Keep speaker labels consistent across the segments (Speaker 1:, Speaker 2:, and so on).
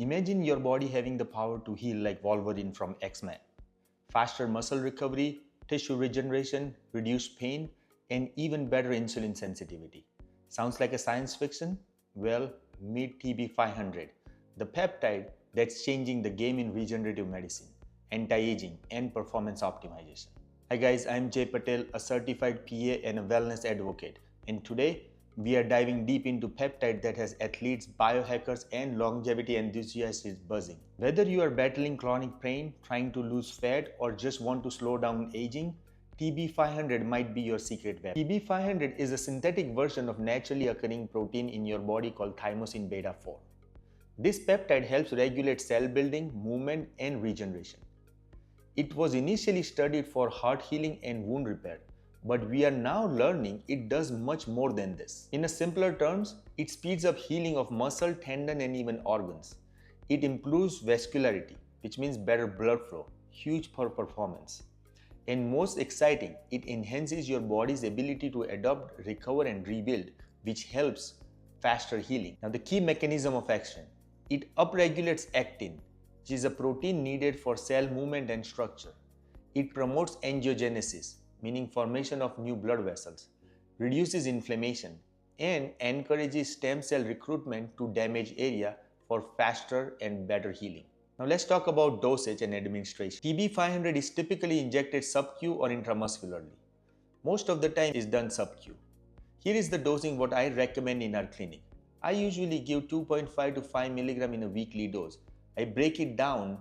Speaker 1: Imagine your body having the power to heal like Wolverine from X-Men. Faster muscle recovery, tissue regeneration, reduced pain, and even better insulin sensitivity. Sounds like a science fiction? Well, meet TB500, the peptide that's changing the game in regenerative medicine, anti-aging, and performance optimization. Hi guys, I'm Jay Patel, a certified PA and a wellness advocate, and today we are diving deep into peptide that has athletes, biohackers, and longevity enthusiasts buzzing. Whether you are battling chronic pain, trying to lose fat, or just want to slow down aging, TB500 might be your secret weapon. TB500 is a synthetic version of naturally occurring protein in your body called thymosin beta 4. This peptide helps regulate cell building, movement, and regeneration. It was initially studied for heart healing and wound repair, but we are now learning it does much more than this. In simpler terms, it speeds up healing of muscle, tendon, and even organs. It improves vascularity, which means better blood flow, huge for performance. And most exciting, it enhances your body's ability to adapt, recover, and rebuild, which helps faster healing. Now, the key mechanism of action, it upregulates actin, which is a protein needed for cell movement and structure. It promotes angiogenesis, meaning formation of new blood vessels, reduces inflammation, and encourages stem cell recruitment to damaged area for faster and better healing. Now let's talk about dosage and administration. TB500 is typically injected sub-Q or intramuscularly. Most of the time is done sub-Q. Here is the dosing what I recommend in our clinic. I usually give 2.5 to 5 mg in a weekly dose. I break it down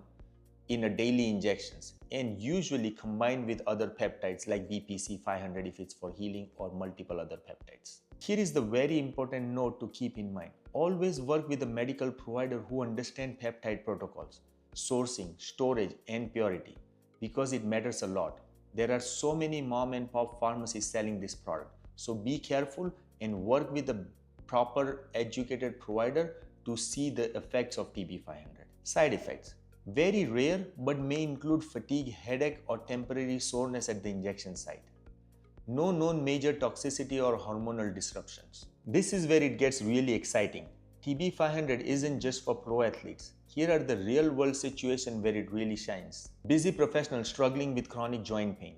Speaker 1: in a daily injections and usually combined with other peptides like VPC 500 if it's for healing or multiple other peptides. Here is the very important note to keep in mind. Always work with a medical provider who understand peptide protocols, sourcing, storage, and purity because it matters a lot. There are so many mom and pop pharmacies selling this product. So be careful and work with a proper educated provider to see the effects of TB500. Side effects. Very rare but may include fatigue, headache, or temporary soreness at the injection site. No known major toxicity or hormonal disruptions. This is where it gets really exciting. TB500 isn't just for pro athletes. Here are the real world situations where it really shines. Busy professionals struggling with chronic joint pain.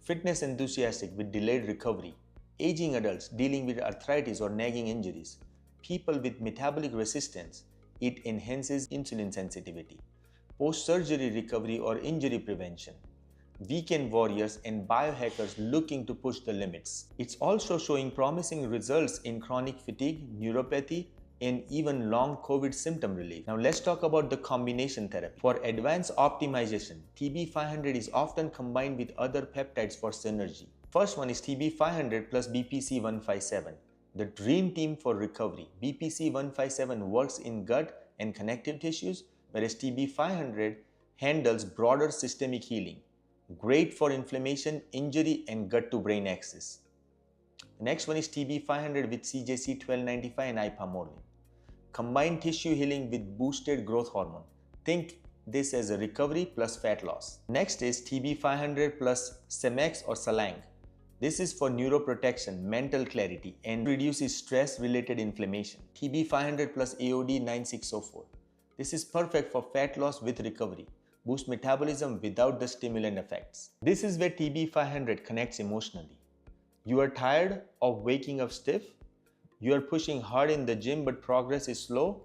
Speaker 1: Fitness enthusiasts with delayed recovery. Aging adults dealing with arthritis or nagging injuries. People with metabolic resistance. It enhances insulin sensitivity, post-surgery recovery or injury prevention, weekend warriors and biohackers looking to push the limits. It's also showing promising results in chronic fatigue, neuropathy, and even long COVID symptom relief. Now let's talk about the combination therapy. For advanced optimization, TB500 is often combined with other peptides for synergy. First one is TB500 plus BPC157. The dream team for recovery. BPC157 works in gut and connective tissues, whereas TB500 handles broader systemic healing. Great for inflammation, injury, and gut-to-brain axis. The next one is TB500 with CJC1295 and ipamorelin. Combined tissue healing with boosted growth hormone. Think this as a recovery plus fat loss. Next is TB500 plus Semex or Salang. This is for neuroprotection, mental clarity, and reduces stress-related inflammation. TB500 plus AOD 9604. This is perfect for fat loss with recovery. Boost metabolism without the stimulant effects. This is where TB500 connects emotionally. You are tired of waking up stiff. You are pushing hard in the gym but progress is slow.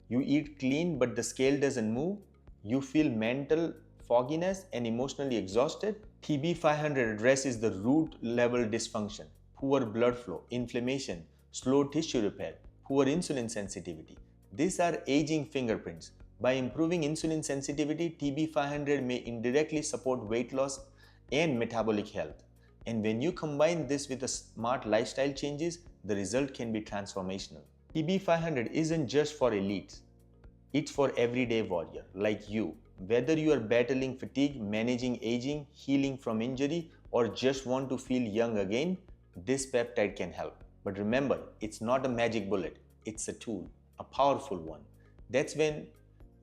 Speaker 1: You eat clean but the scale doesn't move. You feel mental fogginess and emotionally exhausted. TB500 addresses the root level dysfunction, poor blood flow, inflammation, slow tissue repair, poor insulin sensitivity. These are aging fingerprints. By improving insulin sensitivity, TB500 may indirectly support weight loss and metabolic health. And when you combine this with the smart lifestyle changes, the result can be transformational. TB500 isn't just for elites. It's for everyday warrior like you. Whether you are battling fatigue, managing aging, healing from injury, or just want to feel young again, this peptide can help. But remember, it's not a magic bullet. It's a tool, a powerful one. That's when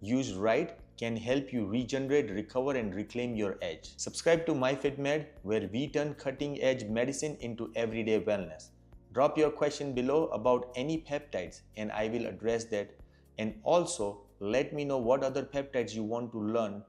Speaker 1: used right can help you regenerate, recover, and reclaim your edge. Subscribe to MyFitMed, where we turn cutting-edge medicine into everyday wellness. Drop your question below about any peptides and I will address that. And also, Let me know what other peptides you want to learn